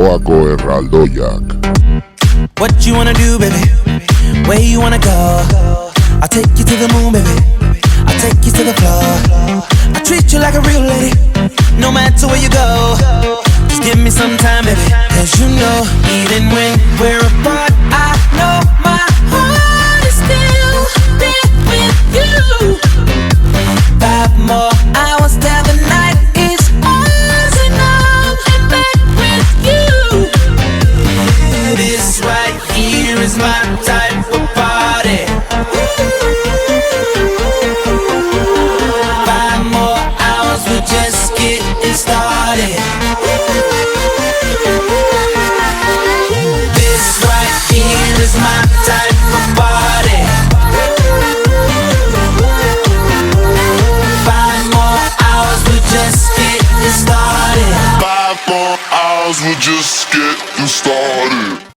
Paco Herraldo Jack. What you wanna do, baby? Where you wanna go? I'll take you to the moon, baby. I'll take you to the floor. I treat you like a real lady, no matter where you go. Just give me some time, baby. Cause you know, even when we're apart, I know my heart is still there with you. 5 more hours till the night is ours, and I'm in bed with you. This right here is my type of party. 5 more hours, we're just getting started. This right here is my type of party. 5 more hours, we're just getting started. 5 more hours, we're just getting started.